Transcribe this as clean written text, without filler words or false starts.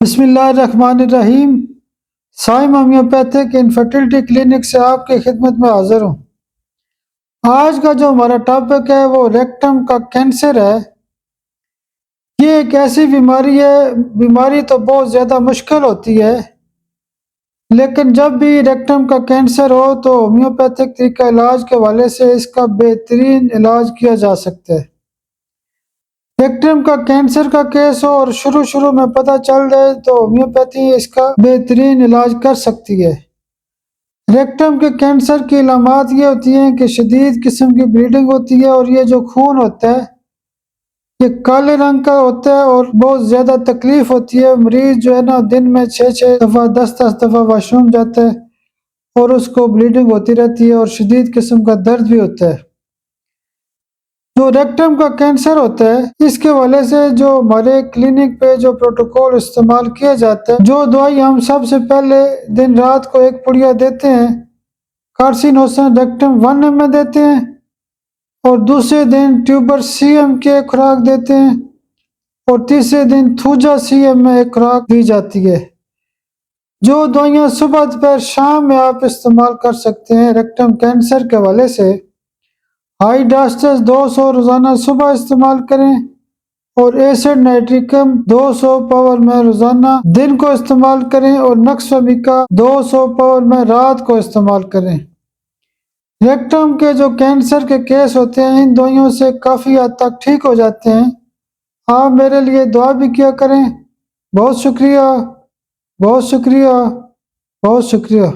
بسم اللہ الرحمن الرحیم۔ سائم ہومیوپیتھک انفرٹیلٹی کلینک سے آپ کی خدمت میں حاضر ہوں۔ آج کا جو ہمارا ٹاپک ہے وہ ریکٹم کا کینسر ہے۔ یہ ایک ایسی بیماری ہے، بیماری تو بہت زیادہ مشکل ہوتی ہے، لیکن جب بھی ریکٹم کا کینسر ہو تو ہومیوپیتھک طریقہ علاج کے حوالے سے اس کا بہترین علاج کیا جا سکتا ہے۔ ریکٹم کا کینسر کا کیس ہو اور شروع میں پتہ چل جائے تو ہومیوپیتھی اس کا بہترین علاج کر سکتی ہے۔ ریکٹم کے کینسر کی علامات یہ ہوتی ہیں کہ شدید قسم کی بلیڈنگ ہوتی ہے، اور یہ جو خون ہوتا ہے یہ کالے رنگ کا ہوتا ہے اور بہت زیادہ تکلیف ہوتی ہے۔ مریض جو ہے نا دن میں 6 دفعہ 10 دفعہ واش روم جاتا ہے اور اس کو بلیڈنگ ہوتی رہتی ہے اور شدید قسم کا درد بھی ہوتا ہے۔ جو ریکٹم کا کینسر ہوتا ہے اس کے حوالے سے جو ہمارے کلینک پہ جو پروٹوکول استعمال کیا جاتا ہے، جو دوائی ہم سب سے پہلے دن رات کو ایک پڑیا دیتے ہیں کارسینوسن ریکٹم 1 ml دیتے ہیں، اور دوسرے دن ٹیوبر سی ایم کی ایک خوراک دیتے ہیں، اور تیسرے دن تھوجا سی ایم میں ایک خوراک دی جاتی ہے۔ جو دوائیاں صبح دوپہر شام میں آپ استعمال کر سکتے ہیں ریکٹم کینسر کے حوالے سے، ہائی ڈاسٹس 200 روزانہ صبح استعمال کریں، اور ایسڈ نائٹریکم 200 پاور میں روزانہ دن کو استعمال کریں، اور نکسومیکا 200 پاور میں رات کو استعمال کریں۔ ریکٹم کے جو کینسر کے کیس ہوتے ہیں ان دوائیوں سے کافی حد تک ٹھیک ہو جاتے ہیں۔ آپ میرے لیے دعا بھی کیا کریں۔ بہت شکریہ، بہت شکریہ، بہت شکریہ۔